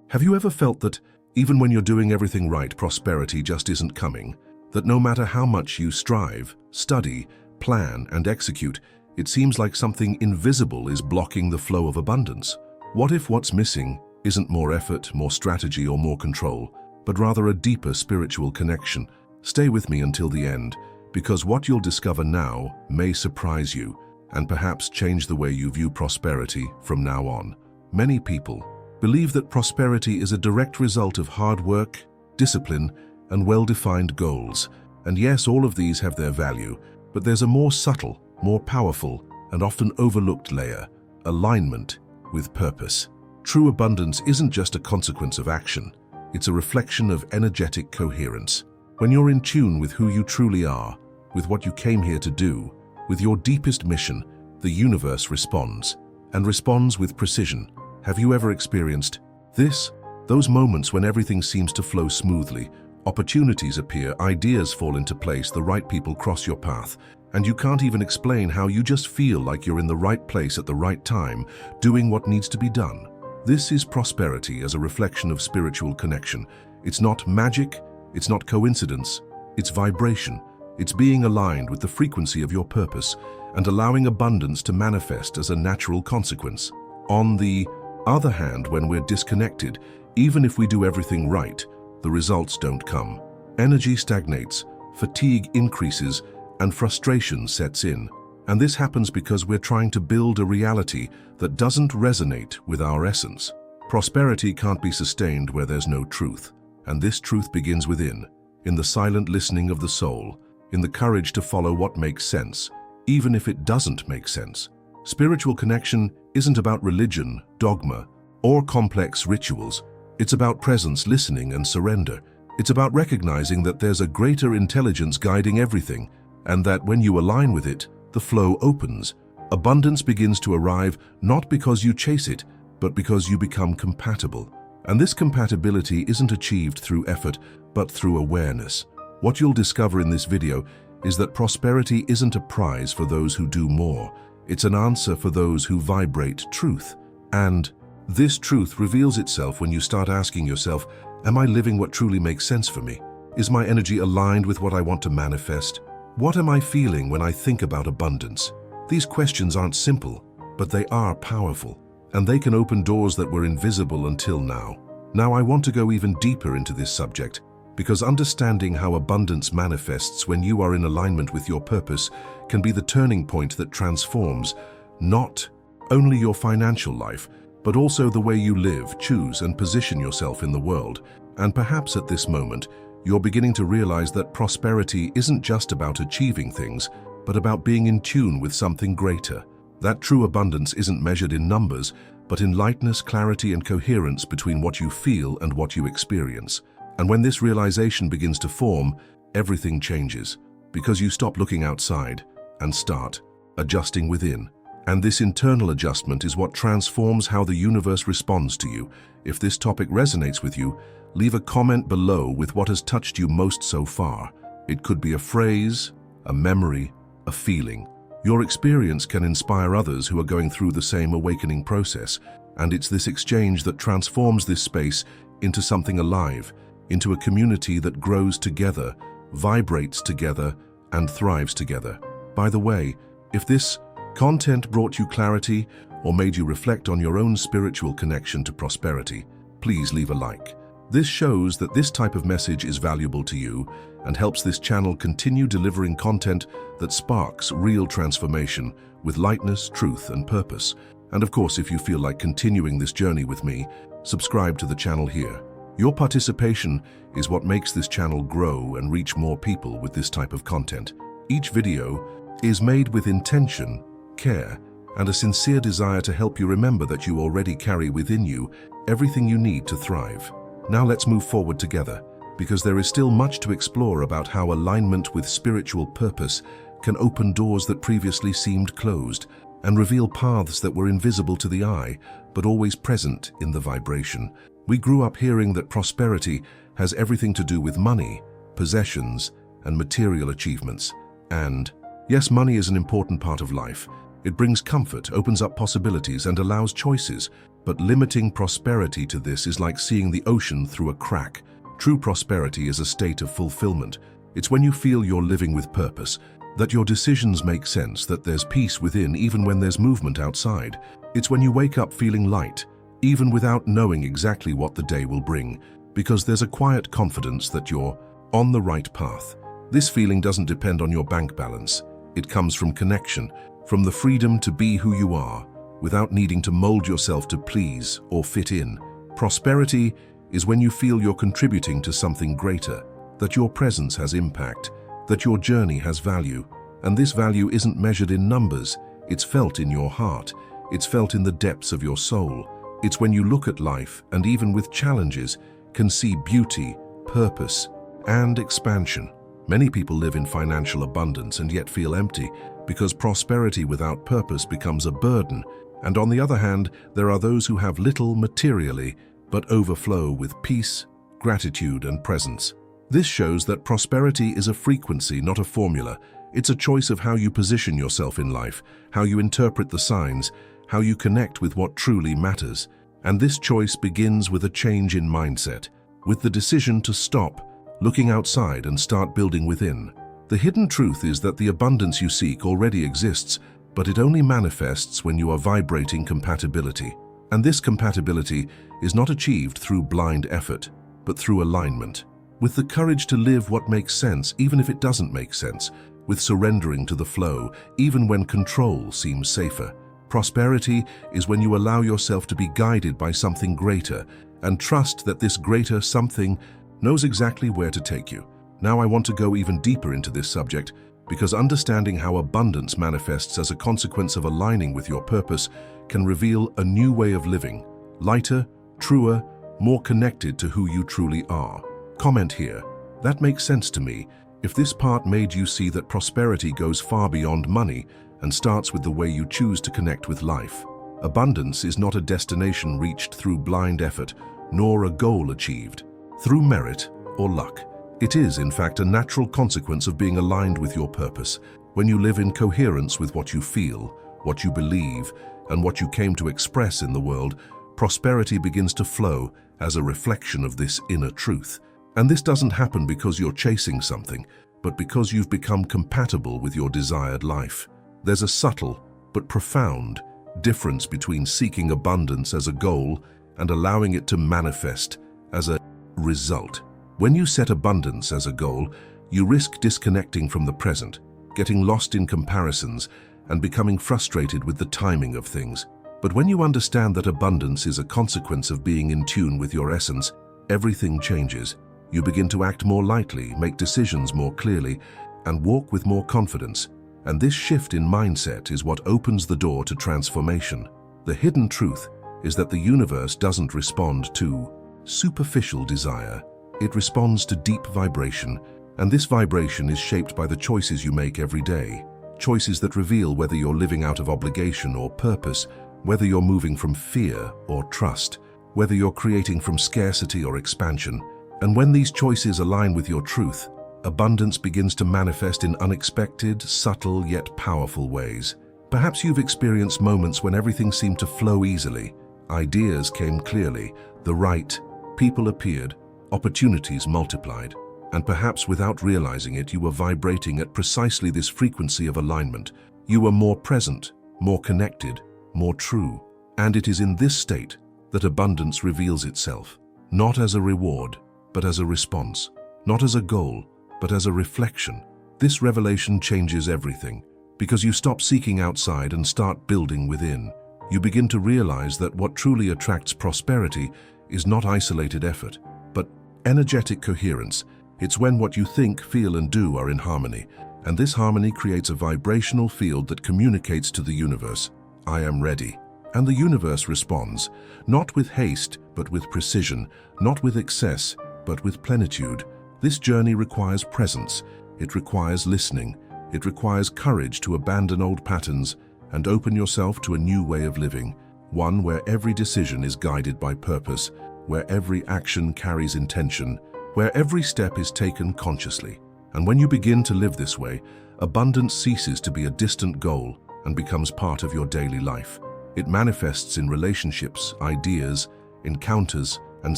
Have you ever felt that even when you're doing everything right, prosperity just isn't coming? That no matter how much you strive, study, plan, and execute, it seems like something invisible is blocking the flow of abundance? What if what's missing isn't more effort, more strategy, or more control, but rather a deeper spiritual connection? Stay with me until the end, because what you'll discover now may surprise you and perhaps change the way you view prosperity from now on. Many people believe that prosperity is a direct result of hard work, discipline, and well-defined goals. And yes, all of these have their value, but there's a more subtle, more powerful, and often overlooked layer: alignment with purpose. True abundance isn't just a consequence of action, it's a reflection of energetic coherence. When you're in tune with who you truly are, with what you came here to do, with your deepest mission, the universe responds, and responds with precision. Have you ever experienced this? Those moments when everything seems to flow smoothly, opportunities appear, ideas fall into place, the right people cross your path, and you can't even explain how. You just feel like you're in the right place at the right time, doing what needs to be done. This is prosperity as a reflection of spiritual connection. It's not magic, it's not coincidence, it's vibration. It's being aligned with the frequency of your purpose and allowing abundance to manifest as a natural consequence. On the other hand, when we're disconnected, even if we do everything right, the results don't come. Energy stagnates, fatigue increases, and frustration sets in. And this happens because we're trying to build a reality that doesn't resonate with our essence. Prosperity can't be sustained where there's no truth. And this truth begins within, in the silent listening of the soul, in the courage to follow what makes sense, even if it doesn't make sense. Spiritual connection isn't about religion, dogma, or complex rituals. It's about presence, listening, and surrender. It's about recognizing that there's a greater intelligence guiding everything, and that when you align with it, the flow opens. Abundance begins to arrive not because you chase it, but because you become compatible. And this compatibility isn't achieved through effort, but through awareness. What you'll discover in this video is that prosperity isn't a prize for those who do more. It's an answer for those who vibrate truth. And this truth reveals itself when you start asking yourself, am I living what truly makes sense for me? Is my energy aligned with what I want to manifest? What am I feeling when I think about abundance? These questions aren't simple, but they are powerful, and they can open doors that were invisible until now. Now I want to go even deeper into this subject, because understanding how abundance manifests when you are in alignment with your purpose can be the turning point that transforms not only your financial life, but also the way you live, choose, and position yourself in the world. And perhaps at this moment, you're beginning to realize that prosperity isn't just about achieving things, but about being in tune with something greater. That true abundance isn't measured in numbers, but in lightness, clarity, and coherence between what you feel and what you experience. And when this realization begins to form, everything changes, because you stop looking outside and start adjusting within. And this internal adjustment is what transforms how the universe responds to you. If this topic resonates with you, leave a comment below with what has touched you most so far. It could be a phrase, a memory, a feeling. Your experience can inspire others who are going through the same awakening process. And it's this exchange that transforms this space into something alive, into a community that grows together, vibrates together, and thrives together. By the way, if this content brought you clarity or made you reflect on your own spiritual connection to prosperity, please leave a like. This shows that this type of message is valuable to you and helps this channel continue delivering content that sparks real transformation with lightness, truth, and purpose. And of course, if you feel like continuing this journey with me, subscribe to the channel here. Your participation is what makes this channel grow and reach more people with this type of content. Each video is made with intention, care, and a sincere desire to help you remember that you already carry within you everything you need to thrive. Now let's move forward together, because there is still much to explore about how alignment with spiritual purpose can open doors that previously seemed closed and reveal paths that were invisible to the eye, but always present in the vibration. We grew up hearing that prosperity has everything to do with money, possessions, and material achievements. And yes, money is an important part of life. It brings comfort, opens up possibilities, and allows choices. But limiting prosperity to this is like seeing the ocean through a crack. True prosperity is a state of fulfillment. It's when you feel you're living with purpose, that your decisions make sense, that there's peace within even when there's movement outside. It's when you wake up feeling light, even without knowing exactly what the day will bring, because there's a quiet confidence that you're on the right path. This feeling doesn't depend on your bank balance. It comes from connection, from the freedom to be who you are, without needing to mold yourself to please or fit in. Prosperity is when you feel you're contributing to something greater, that your presence has impact, that your journey has value. And this value isn't measured in numbers, it's felt in your heart, it's felt in the depths of your soul. It's when you look at life and even with challenges, can see beauty, purpose, and expansion. Many people live in financial abundance and yet feel empty because prosperity without purpose becomes a burden. And on the other hand, there are those who have little materially but overflow with peace, gratitude, and presence. This shows that prosperity is a frequency, not a formula. It's a choice of how you position yourself in life, how you interpret the signs, how you connect with what truly matters. And this choice begins with a change in mindset, with the decision to stop looking outside and start building within. The hidden truth is that the abundance you seek already exists, but it only manifests when you are vibrating compatibility. And this compatibility is not achieved through blind effort, but through alignment. With the courage to live what makes sense, even if it doesn't make sense, with surrendering to the flow, even when control seems safer. Prosperity is when you allow yourself to be guided by something greater and trust that this greater something knows exactly where to take you. Now I want to go even deeper into this subject because understanding how abundance manifests as a consequence of aligning with your purpose can reveal a new way of living, lighter, truer, more connected to who you truly are. Comment here. That makes sense to me. If this part made you see that prosperity goes far beyond money and starts with the way you choose to connect with life. Abundance is not a destination reached through blind effort, nor a goal achieved through merit or luck. It is, in fact, a natural consequence of being aligned with your purpose. When you live in coherence with what you feel, what you believe, and what you came to express in the world, prosperity begins to flow as a reflection of this inner truth. And this doesn't happen because you're chasing something, but because you've become compatible with your desired life. There's a subtle but profound difference between seeking abundance as a goal and allowing it to manifest as a result. When you set abundance as a goal, you risk disconnecting from the present, getting lost in comparisons, and becoming frustrated with the timing of things. But when you understand that abundance is a consequence of being in tune with your essence, everything changes. You begin to act more lightly, make decisions more clearly, and walk with more confidence. And this shift in mindset is what opens the door to transformation. The hidden truth is that the universe doesn't respond to superficial desire. It responds to deep vibration, and this vibration is shaped by the choices you make every day. Choices that reveal whether you're living out of obligation or purpose, whether you're moving from fear or trust, whether you're creating from scarcity or expansion. And when these choices align with your truth, abundance begins to manifest in unexpected, subtle, yet powerful ways. Perhaps you've experienced moments when everything seemed to flow easily. Ideas came clearly, the right people appeared, opportunities multiplied, and perhaps without realizing it, you were vibrating at precisely this frequency of alignment. You were more present, more connected, more true. And it is in this state that abundance reveals itself, not as a reward, but as a response, not as a goal, but as a reflection. This revelation changes everything, because you stop seeking outside and start building within. You begin to realize that what truly attracts prosperity is not isolated effort, but energetic coherence. It's when what you think, feel, and do are in harmony, and this harmony creates a vibrational field that communicates to the universe, "I am ready." And the universe responds, not with haste, but with precision, not with excess, but with plenitude. This journey requires presence, it requires listening, it requires courage to abandon old patterns and open yourself to a new way of living, one where every decision is guided by purpose, where every action carries intention, where every step is taken consciously. And when you begin to live this way, abundance ceases to be a distant goal and becomes part of your daily life. It manifests in relationships, ideas, encounters, and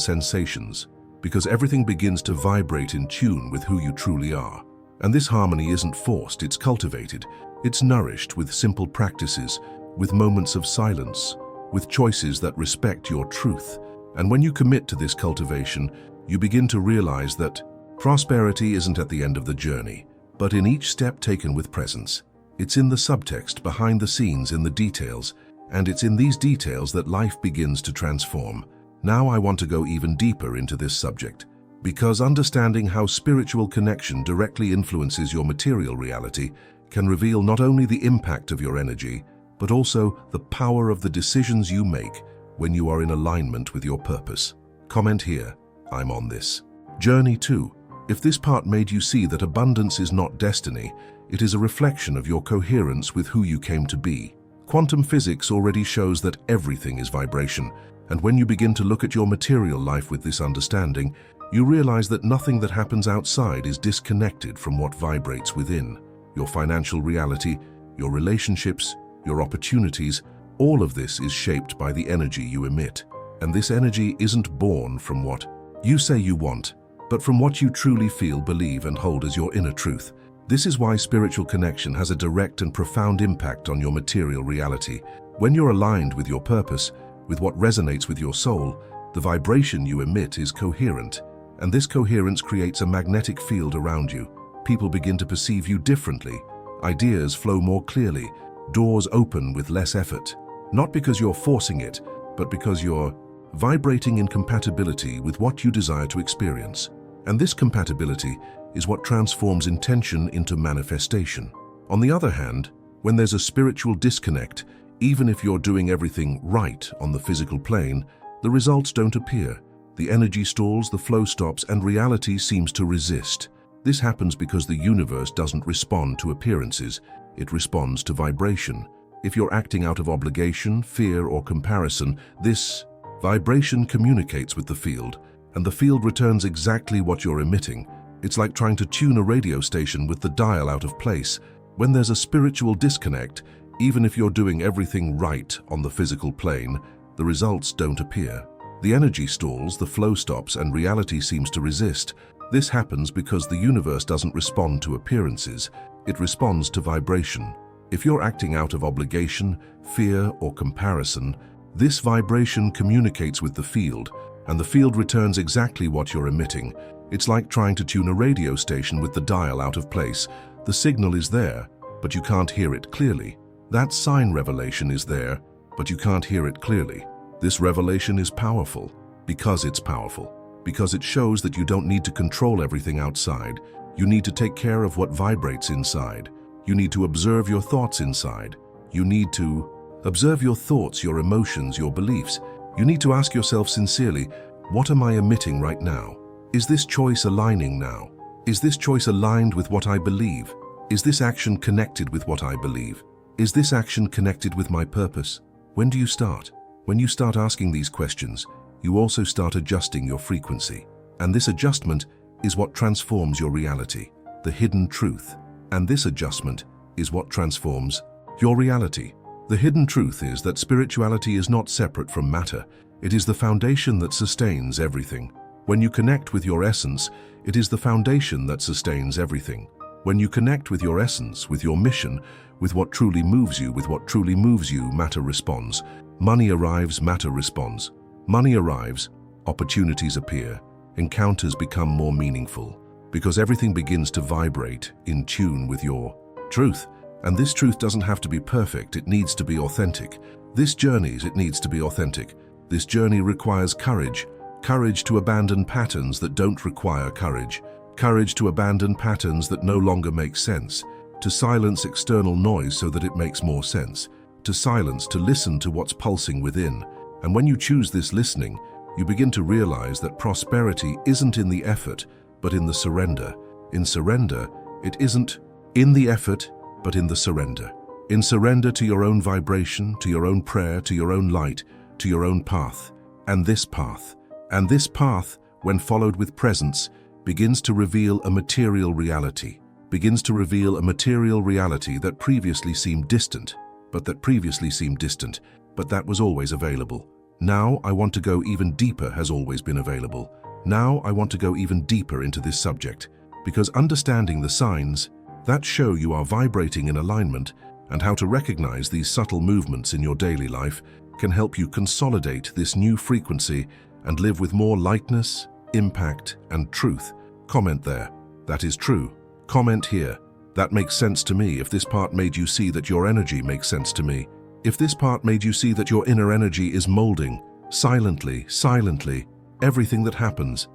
sensations, because everything begins to vibrate in tune with who you truly are. And this harmony isn't forced, it's cultivated. It's nourished with simple practices, with moments of silence, with choices that respect your truth. And when you commit to this cultivation, you begin to realize that prosperity isn't at the end of the journey, but in each step taken with presence. It's in the subtext, behind the scenes, in the details, and it's in these details that life begins to transform. Now I want to go even deeper into this subject, because understanding how spiritual connection directly influences your material reality can reveal not only the impact of your energy, but also the power of the decisions you make when you are in alignment with your purpose. Comment here, I'm on this. Journey 2. If this part made you see that abundance is not destiny, it is a reflection of your coherence with who you came to be. Quantum physics already shows that everything is vibration, and when you begin to look at your material life with this understanding, you realize that nothing that happens outside is disconnected from what vibrates within. Your financial reality, your relationships, your opportunities, all of this is shaped by the energy you emit. And this energy isn't born from what you say you want, but from what you truly feel, believe, and hold as your inner truth. This is why spiritual connection has a direct and profound impact on your material reality. When you're aligned with your purpose, with what resonates with your soul, the vibration you emit is coherent, and this coherence creates a magnetic field around you. People begin to perceive you differently. Ideas flow more clearly. Doors open with less effort. Not because you're forcing it, but because you're vibrating in compatibility with what you desire to experience. And this compatibility is what transforms intention into manifestation. On the other hand, when there's a spiritual disconnect, even if you're doing everything right on the physical plane, the results don't appear. The energy stalls, the flow stops, and reality seems to resist. This happens because the universe doesn't respond to appearances, it responds to vibration. If you're acting out of obligation, fear, or comparison, this vibration communicates with the field, and the field returns exactly what you're emitting. It's like trying to tune a radio station with the dial out of place. When there's a spiritual disconnect, even if you're doing everything right on the physical plane, the results don't appear. The energy stalls, the flow stops, and reality seems to resist. This happens because the universe doesn't respond to appearances, it responds to vibration. If you're acting out of obligation, fear, or comparison, this vibration communicates with the field, and the field returns exactly what you're emitting. It's like trying to tune a radio station with the dial out of place. The signal is there, but you can't hear it clearly. That sign revelation is there, but you can't hear it clearly. This revelation is powerful because it's powerful, because it shows that you don't need to control everything outside. You need to take care of what vibrates inside. You need to observe your thoughts inside. You need to observe your thoughts, your emotions, your beliefs. You need to ask yourself sincerely, what am I emitting right now? Is this choice aligning now? Is this choice aligned with what I believe? Is this action connected with what I believe? Is this action connected with my purpose? When do you start? When you start asking these questions, you also start adjusting your frequency. And this adjustment is what transforms your reality, the hidden truth. And this adjustment is what transforms your reality. The hidden truth is that spirituality is not separate from matter. It is the foundation that sustains everything. When you connect with your essence, it is the foundation that sustains everything. When you connect with your essence, with your mission, with what truly moves you, matter responds. Money arrives, matter responds. Money arrives, opportunities appear, encounters become more meaningful, because everything begins to vibrate in tune with your truth. And this truth doesn't have to be perfect, it needs to be authentic. It needs to be authentic. This journey requires courage. Courage to abandon patterns that don't require courage. Courage to abandon patterns that no longer make sense. To silence external noise so that it makes more sense. To listen to what's pulsing within. And when you choose this listening, you begin to realize that prosperity isn't in the effort, but in the surrender. In surrender, it isn't in the effort, but in the surrender. In surrender to your own vibration, to your own prayer, to your own light, to your own path. And this path, when followed with presence, begins to reveal a material reality, that previously seemed distant. but that previously seemed distant, but that was always available. Now I want to go even deeper has always been available. Now I want to go even deeper into this subject, because understanding the signs that show you are vibrating in alignment and how to recognize these subtle movements in your daily life can help you consolidate this new frequency and live with more lightness, impact, and truth. Comment there. That is true. Comment here. That makes sense to me. If this part made you see that your energy makes sense to me. If this part made you see that your inner energy is molding, silently, everything that happens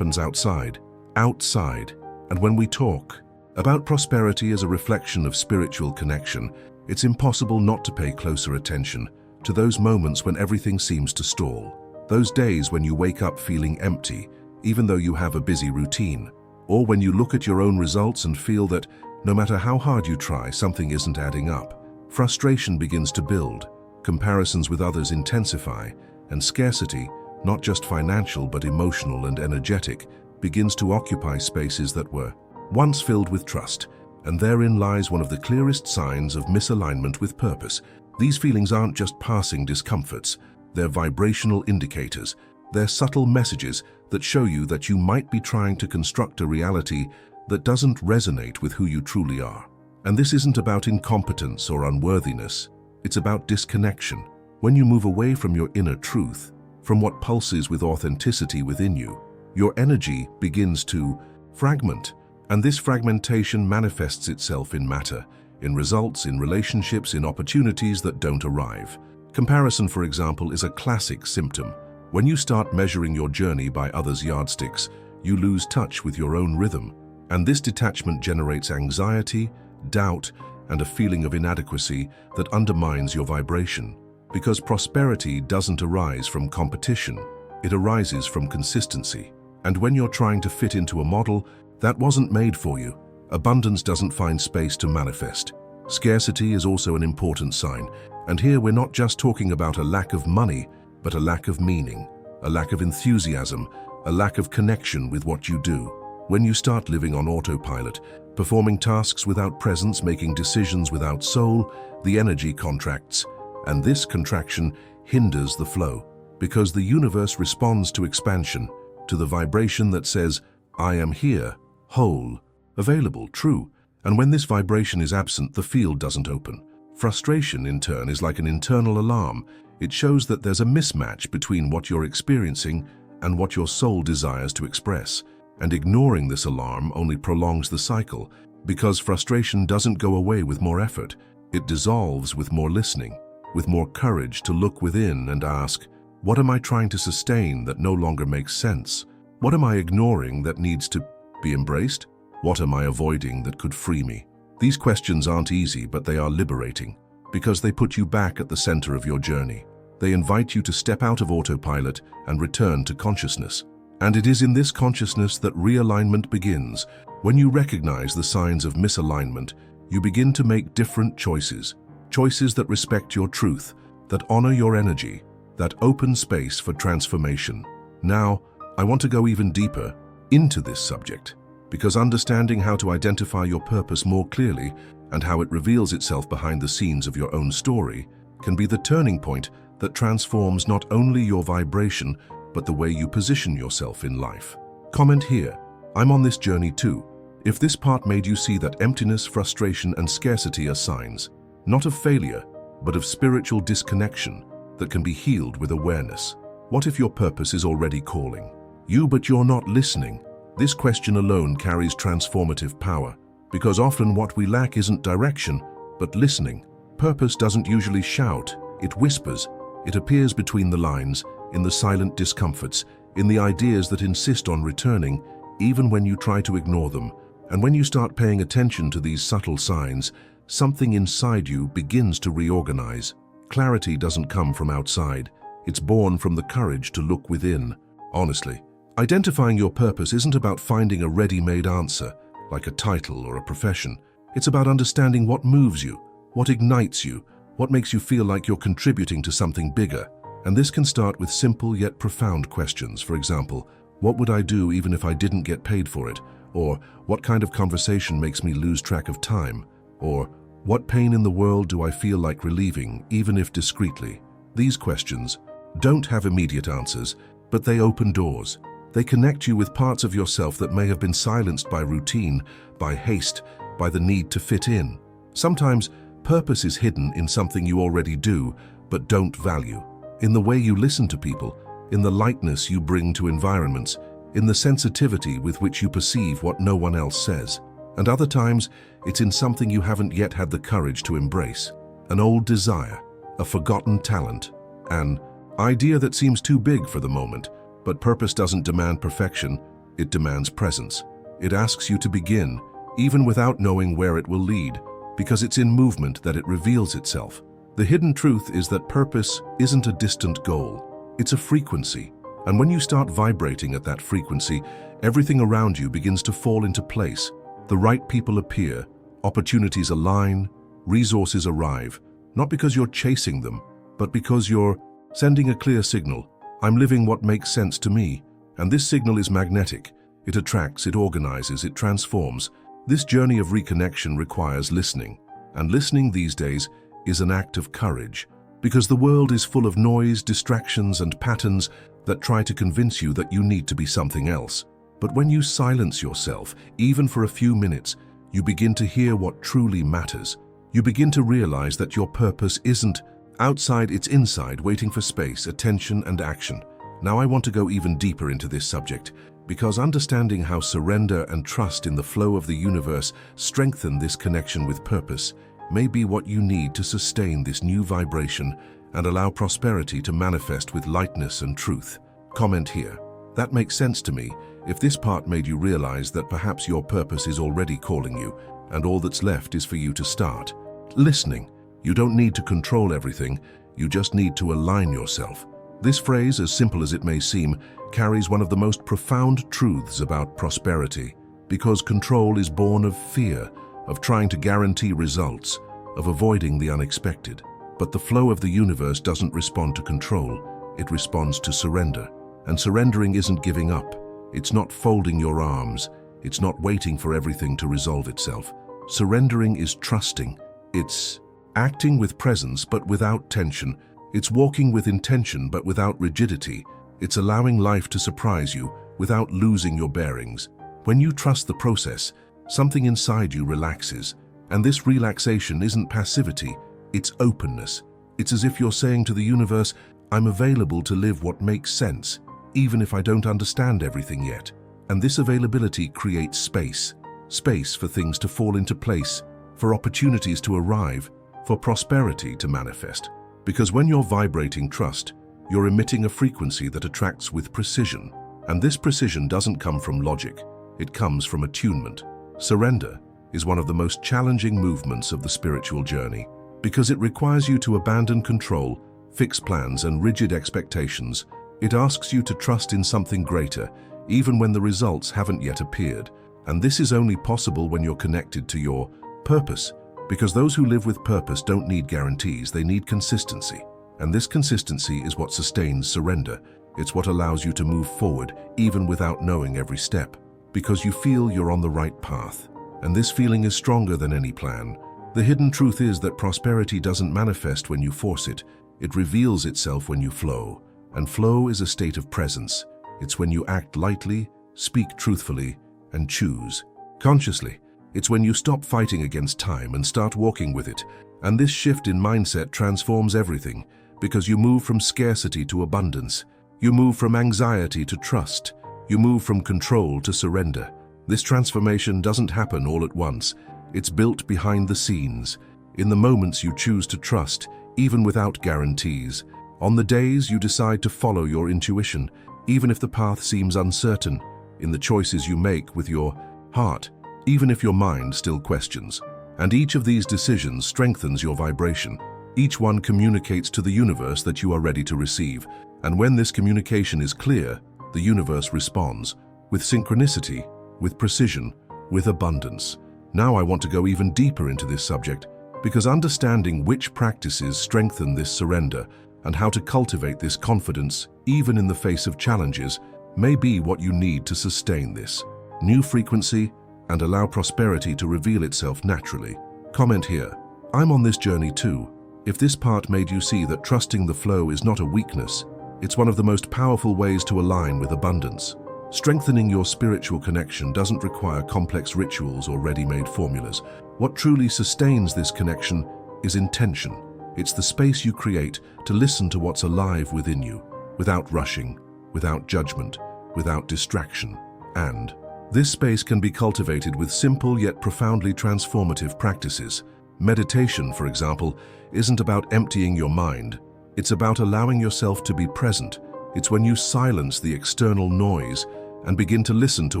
outside. And when we talk about prosperity as a reflection of spiritual connection, it's impossible not to pay closer attention to those moments when everything seems to stall. Those days when you wake up feeling empty, even though you have a busy routine, or when you look at your own results and feel that no matter how hard you try, something isn't adding up. Frustration begins to build, comparisons with others intensify, and scarcity, not just financial but emotional and energetic, begins to occupy spaces that were once filled with trust, and therein lies one of the clearest signs of misalignment with purpose. These feelings aren't just passing discomforts, they're vibrational indicators. They're subtle messages that show you that you might be trying to construct a reality that doesn't resonate with who you truly are. And this isn't about incompetence or unworthiness, it's about disconnection. When you move away from your inner truth, from what pulses with authenticity within you, your energy begins to fragment. And this fragmentation manifests itself in matter, in results, in relationships, in opportunities that don't arrive. Comparison, for example, is a classic symptom. When you start measuring your journey by others' yardsticks, you lose touch with your own rhythm. And this detachment generates anxiety, doubt, and a feeling of inadequacy that undermines your vibration. Because prosperity doesn't arise from competition, it arises from consistency. And when you're trying to fit into a model that wasn't made for you, abundance doesn't find space to manifest. Scarcity is also an important sign, and here we're not just talking about a lack of money, but a lack of meaning, a lack of enthusiasm, a lack of connection with what you do. When you start living on autopilot, performing tasks without presence, making decisions without soul, the energy contracts, and this contraction hinders the flow, because the universe responds to expansion, to the vibration that says, I am here, whole, available, true. And when this vibration is absent, the field doesn't open. Frustration, in turn, is like an internal alarm. It shows that there's a mismatch between what you're experiencing and what your soul desires to express. And ignoring this alarm only prolongs the cycle, because frustration doesn't go away with more effort. It dissolves with more listening, with more courage to look within and ask, what am I trying to sustain that no longer makes sense? What am I ignoring that needs to be embraced? What am I avoiding that could free me? These questions aren't easy, but they are liberating, because they put you back at the center of your journey. They invite you to step out of autopilot and return to consciousness. And it is in this consciousness that realignment begins. When you recognize the signs of misalignment, you begin to make different choices. Choices that respect your truth, that honor your energy, that open space for transformation. Now, I want to go even deeper into this subject, because understanding how to identify your purpose more clearly and how it reveals itself behind the scenes of your own story can be the turning point that transforms not only your vibration, but the way you position yourself in life. Comment here, I'm on this journey too. If this part made you see that emptiness, frustration, and scarcity are signs, not of failure, but of spiritual disconnection that can be healed with awareness. What if your purpose is already calling you, but you're not listening? This question alone carries transformative power, because often what we lack isn't direction, but listening. Purpose doesn't usually shout, it whispers. It appears between the lines, in the silent discomforts, in the ideas that insist on returning, even when you try to ignore them. And when you start paying attention to these subtle signs, something inside you begins to reorganize. Clarity doesn't come from outside. It's born from the courage to look within. Honestly, identifying your purpose isn't about finding a ready-made answer, like a title or a profession. It's about understanding what moves you, what ignites you, what makes you feel like you're contributing to something bigger. And this can start with simple yet profound questions. For example, what would I do even if I didn't get paid for it? Or what kind of conversation makes me lose track of time? Or What pain in the world do I feel like relieving, even if discreetly? These questions don't have immediate answers, but they open doors. They connect you with parts of yourself that may have been silenced by routine, by haste, by the need to fit in. Sometimes, purpose is hidden in something you already do, but don't value. In the way you listen to people, in the lightness you bring to environments, in the sensitivity with which you perceive what no one else says. And other times, it's in something you haven't yet had the courage to embrace. An old desire, a forgotten talent, an idea that seems too big for the moment. But purpose doesn't demand perfection, it demands presence. It asks you to begin, even without knowing where it will lead, because it's in movement that it reveals itself. The hidden truth is that purpose isn't a distant goal, it's a frequency. And when you start vibrating at that frequency, everything around you begins to fall into place. The right people appear, opportunities align, resources arrive, not because you're chasing them, but because you're sending a clear signal. I'm living what makes sense to me, and this signal is magnetic. It attracts, it organizes, it transforms. This journey of reconnection requires listening, and listening these days is an act of courage, because the world is full of noise, distractions, and patterns that try to convince you that you need to be something else. But when you silence yourself, even for a few minutes, you begin to hear what truly matters. You begin to realize that your purpose isn't outside, it's inside, waiting for space, attention, and action. Now I want to go even deeper into this subject, because understanding how surrender and trust in the flow of the universe strengthen this connection with purpose may be what you need to sustain this new vibration and allow prosperity to manifest with lightness and truth. Comment here. That makes sense to me. If this part made you realize that perhaps your purpose is already calling you, and all that's left is for you to start listening. You don't need to control everything, you just need to align yourself. This phrase, as simple as it may seem, carries one of the most profound truths about prosperity, because control is born of fear, of trying to guarantee results, of avoiding the unexpected. But the flow of the universe doesn't respond to control, it responds to surrender. And surrendering isn't giving up, it's not folding your arms, it's not waiting for everything to resolve itself. Surrendering is trusting, it's acting with presence but without tension. It's walking with intention but without rigidity. It's allowing life to surprise you without losing your bearings. When you trust the process, something inside you relaxes. And this relaxation isn't passivity, it's openness. It's as if you're saying to the universe, I'm available to live what makes sense, even if I don't understand everything yet. And this availability creates space. Space for things to fall into place, for opportunities to arrive, for prosperity to manifest. Because when you're vibrating trust, you're emitting a frequency that attracts with precision. And this precision doesn't come from logic, it comes from attunement. Surrender is one of the most challenging movements of the spiritual journey, because it requires you to abandon control, fixed plans, and rigid expectations. It asks you to trust in something greater, even when the results haven't yet appeared. And this is only possible when you're connected to your purpose. Because those who live with purpose don't need guarantees, they need consistency. And this consistency is what sustains surrender. It's what allows you to move forward, even without knowing every step. Because you feel you're on the right path. And this feeling is stronger than any plan. The hidden truth is that prosperity doesn't manifest when you force it. It reveals itself when you flow. And flow is a state of presence. It's when you act lightly, speak truthfully, and choose consciously. It's when you stop fighting against time and start walking with it. And this shift in mindset transforms everything, because you move from scarcity to abundance. You move from anxiety to trust. You move from control to surrender. This transformation doesn't happen all at once. It's built behind the scenes, in the moments you choose to trust, even without guarantees. On the days you decide to follow your intuition, even if the path seems uncertain. In the choices you make with your heart, even if your mind still questions. And each of these decisions strengthens your vibration. Each one communicates to the universe that you are ready to receive. And when this communication is clear, the universe responds with synchronicity, with precision, with abundance. Now I want to go even deeper into this subject, because understanding which practices strengthen this surrender and how to cultivate this confidence, even in the face of challenges, may be what you need to sustain this new frequency and allow prosperity to reveal itself naturally. Comment here. I'm on this journey too. If this part made you see that trusting the flow is not a weakness, it's one of the most powerful ways to align with abundance. Strengthening your spiritual connection doesn't require complex rituals or ready-made formulas. What truly sustains this connection is intention. It's the space you create to listen to what's alive within you, without rushing, without judgment, without distraction. And this space can be cultivated with simple yet profoundly transformative practices. Meditation, for example, isn't about emptying your mind. It's about allowing yourself to be present. It's when you silence the external noise and begin to listen to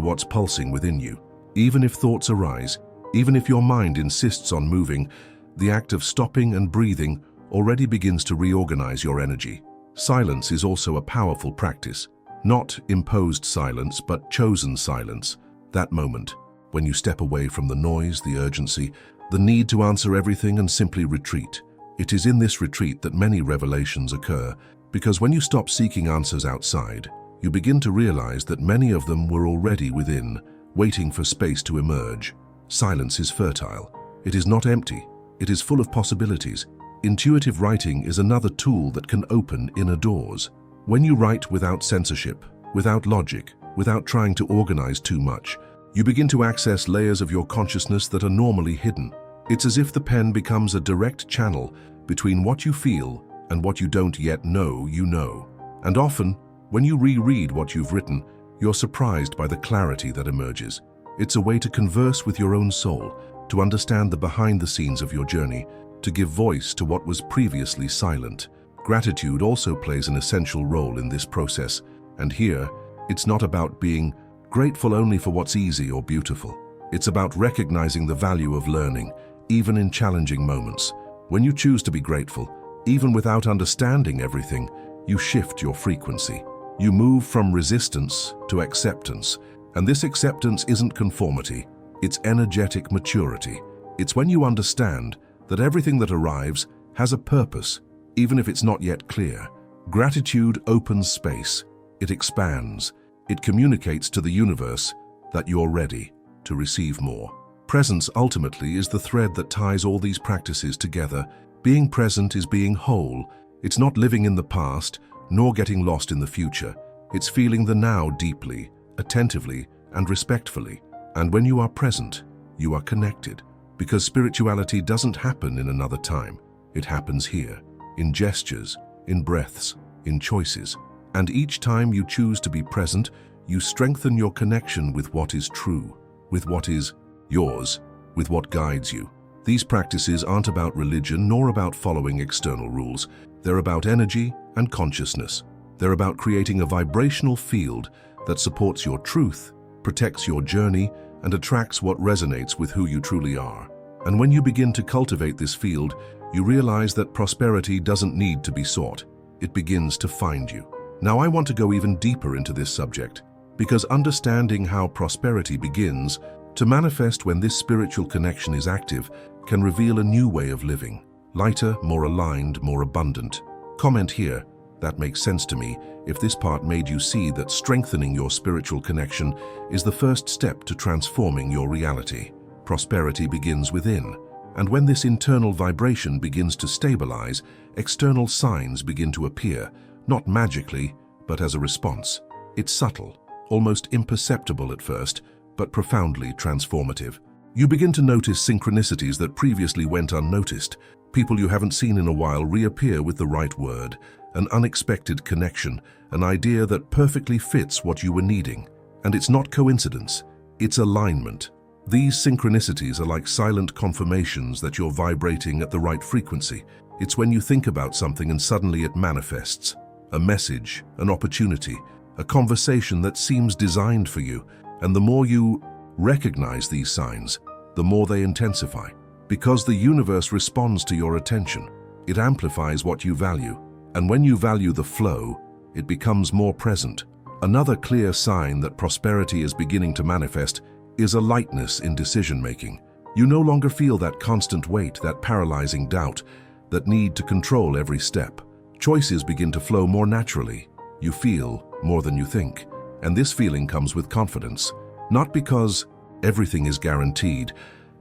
what's pulsing within you. Even if thoughts arise, even if your mind insists on moving, the act of stopping and breathing already begins to reorganize your energy. Silence is also a powerful practice. Not imposed silence, but chosen silence. That moment, when you step away from the noise, the urgency, the need to answer everything and simply retreat. It is in this retreat that many revelations occur, because when you stop seeking answers outside, you begin to realize that many of them were already within, waiting for space to emerge. Silence is fertile. It is not empty. It is full of possibilities. Intuitive writing is another tool that can open inner doors. When you write without censorship, without logic, without trying to organize too much, you begin to access layers of your consciousness that are normally hidden. It's as if the pen becomes a direct channel between what you feel and what you don't yet know you know. And often, when you reread what you've written, you're surprised by the clarity that emerges. It's a way to converse with your own soul, to understand the behind the scenes of your journey, to give voice to what was previously silent. Gratitude also plays an essential role in this process, and here, it's not about being grateful only for what's easy or beautiful. It's about recognizing the value of learning, even in challenging moments. When you choose to be grateful, even without understanding everything, you shift your frequency. You move from resistance to acceptance, and this acceptance isn't conformity, it's energetic maturity. It's when you understand that everything that arrives has a purpose, even if it's not yet clear. Gratitude opens space, it expands, it communicates to the universe that you're ready to receive more. Presence ultimately is the thread that ties all these practices together. Being present is being whole. It's not living in the past, nor getting lost in the future. It's feeling the now deeply, attentively, and respectfully. And when you are present, you are connected. Because spirituality doesn't happen in another time. It happens here, in gestures, in breaths, in choices. And each time you choose to be present, you strengthen your connection with what is true, with what is yours, with what guides you. These practices aren't about religion nor about following external rules. They're about energy and consciousness. They're about creating a vibrational field that supports your truth, protects your journey, and attracts what resonates with who you truly are. And when you begin to cultivate this field, you realize that prosperity doesn't need to be sought. It begins to find you. Now I want to go even deeper into this subject, because understanding how prosperity begins to manifest when this spiritual connection is active can reveal a new way of living. Lighter, more aligned, more abundant. Comment here, that makes sense to me, if this part made you see that strengthening your spiritual connection is the first step to transforming your reality. Prosperity begins within, and when this internal vibration begins to stabilize, external signs begin to appear, not magically, but as a response. It's subtle, almost imperceptible at first, but profoundly transformative. You begin to notice synchronicities that previously went unnoticed. People you haven't seen in a while reappear with the right word, an unexpected connection, an idea that perfectly fits what you were needing. And it's not coincidence, it's alignment. These synchronicities are like silent confirmations that you're vibrating at the right frequency. It's when you think about something and suddenly it manifests. A message, an opportunity, a conversation that seems designed for you. And the more you recognize these signs, the more they intensify. Because the universe responds to your attention, it amplifies what you value. And when you value the flow, it becomes more present. Another clear sign that prosperity is beginning to manifest is a lightness in decision-making. You no longer feel that constant weight, that paralyzing doubt, that need to control every step. Choices begin to flow more naturally. You feel more than you think. And this feeling comes with confidence, not because everything is guaranteed,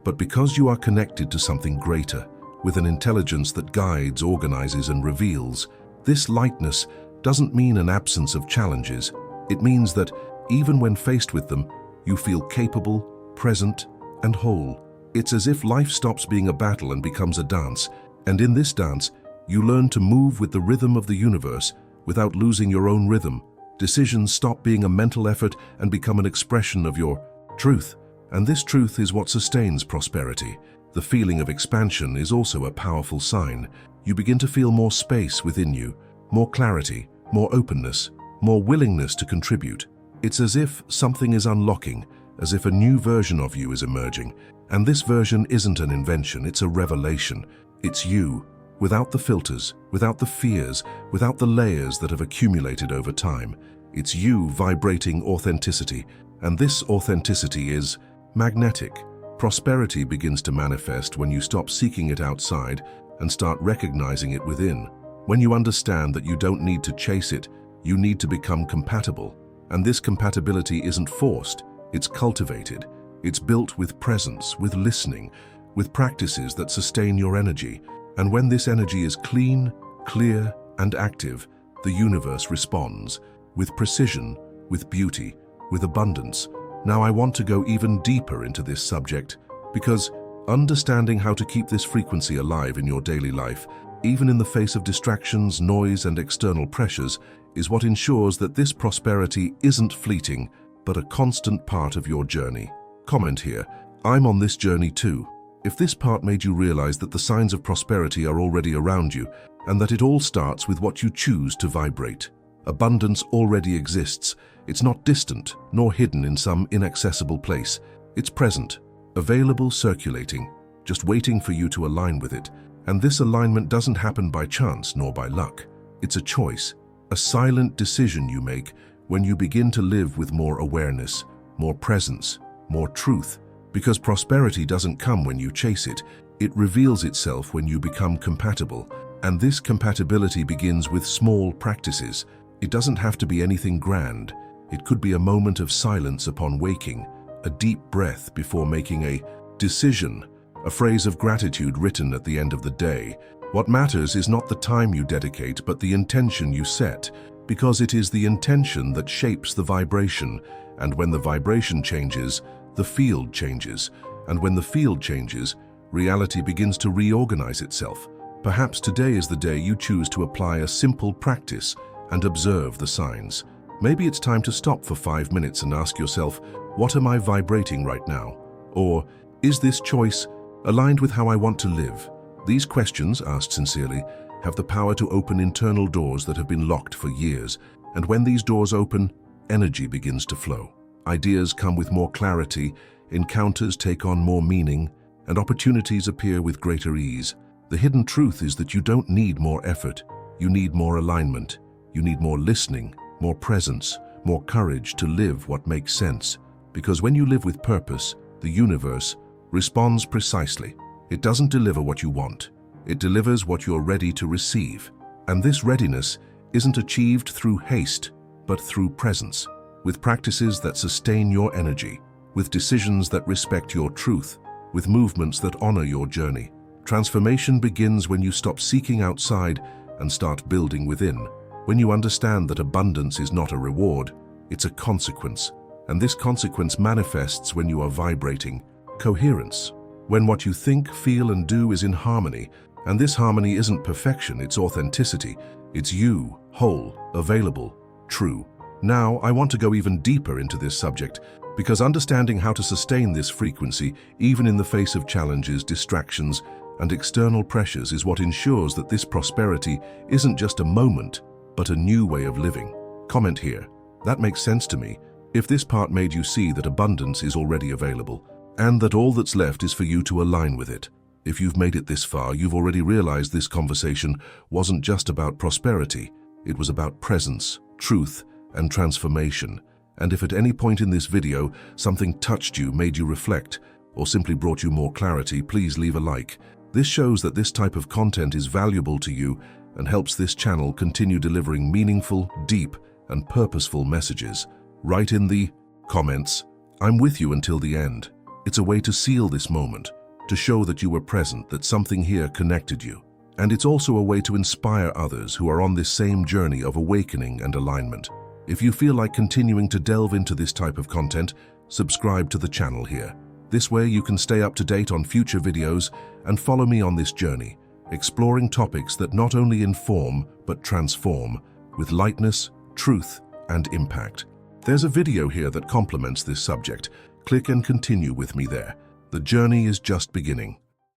but because you are connected to something greater, with an intelligence that guides, organizes, and reveals. This lightness doesn't mean an absence of challenges. It means that, even when faced with them, you feel capable, present, and whole. It's as if life stops being a battle and becomes a dance, and in this dance, you learn to move with the rhythm of the universe without losing your own rhythm. Decisions stop being a mental effort and become an expression of your truth. And this truth is what sustains prosperity. The feeling of expansion is also a powerful sign. You begin to feel more space within you, more clarity, more openness, more willingness to contribute. It's as if something is unlocking, as if a new version of you is emerging. And this version isn't an invention, it's a revelation. It's you, without the filters, without the fears, without the layers that have accumulated over time. It's you vibrating authenticity, and this authenticity is magnetic. Prosperity begins to manifest when you stop seeking it outside and start recognizing it within. When you understand that you don't need to chase it, you need to become compatible. And this compatibility isn't forced, it's cultivated. It's built with presence, with listening, with practices that sustain your energy. And when this energy is clean, clear, and active, the universe responds with precision, with beauty, with abundance. Now I want to go even deeper into this subject because understanding how to keep this frequency alive in your daily life, even in the face of distractions, noise, and external pressures, is what ensures that this prosperity isn't fleeting, but a constant part of your journey. Comment here, I'm on this journey too. If this part made you realize that the signs of prosperity are already around you and that it all starts with what you choose to vibrate. Abundance already exists. It's not distant nor hidden in some inaccessible place. It's present, available, circulating, just waiting for you to align with it. And this alignment doesn't happen by chance nor by luck. It's a choice, a silent decision you make when you begin to live with more awareness, more presence, more truth. Because prosperity doesn't come when you chase it. It reveals itself when you become compatible. And this compatibility begins with small practices. It doesn't have to be anything grand. It could be a moment of silence upon waking, a deep breath before making a decision, a phrase of gratitude written at the end of the day. What matters is not the time you dedicate, but the intention you set, because it is the intention that shapes the vibration. And when the vibration changes, the field changes. And when the field changes, reality begins to reorganize itself. Perhaps today is the day you choose to apply a simple practice and observe the signs. Maybe it's time to stop for 5 minutes and ask yourself, what am I vibrating right now? Or, is this choice aligned with how I want to live? These questions, asked sincerely, have the power to open internal doors that have been locked for years. And when these doors open, energy begins to flow. Ideas come with more clarity, encounters take on more meaning, and opportunities appear with greater ease. The hidden truth is that you don't need more effort. You need more alignment. You need more listening, more presence, more courage to live what makes sense. Because when you live with purpose, the universe responds precisely. It doesn't deliver what you want. It delivers what you're ready to receive. And this readiness isn't achieved through haste, but through presence, with practices that sustain your energy, with decisions that respect your truth, with movements that honor your journey. Transformation begins when you stop seeking outside and start building within. When you understand that abundance is not a reward, it's a consequence. And this consequence manifests when you are vibrating coherence. When what you think, feel, and do is in harmony. And this harmony isn't perfection, it's authenticity. It's you, whole, available, true. Now, I want to go even deeper into this subject, because understanding how to sustain this frequency, even in the face of challenges, distractions, and external pressures, is what ensures that this prosperity isn't just a moment, but a new way of living. Comment here. That makes sense to me. If this part made you see that abundance is already available, and that all that's left is for you to align with it. If you've made it this far, you've already realized this conversation wasn't just about prosperity. It was about presence, truth, and transformation. And if at any point in this video something touched you, made you reflect, or simply brought you more clarity, please leave a like. This shows that this type of content is valuable to you and helps this channel continue delivering meaningful, deep, and purposeful messages. Write in the comments, I'm with you until the end. It's a way to seal this moment, to show that you were present, that something here connected you. And it's also a way to inspire others who are on this same journey of awakening and alignment. If you feel like continuing to delve into this type of content, subscribe to the channel here. This way you can stay up to date on future videos and follow me on this journey, exploring topics that not only inform but transform with lightness, truth, and impact. There's a video here that complements this subject. Click and continue with me there. The journey is just beginning.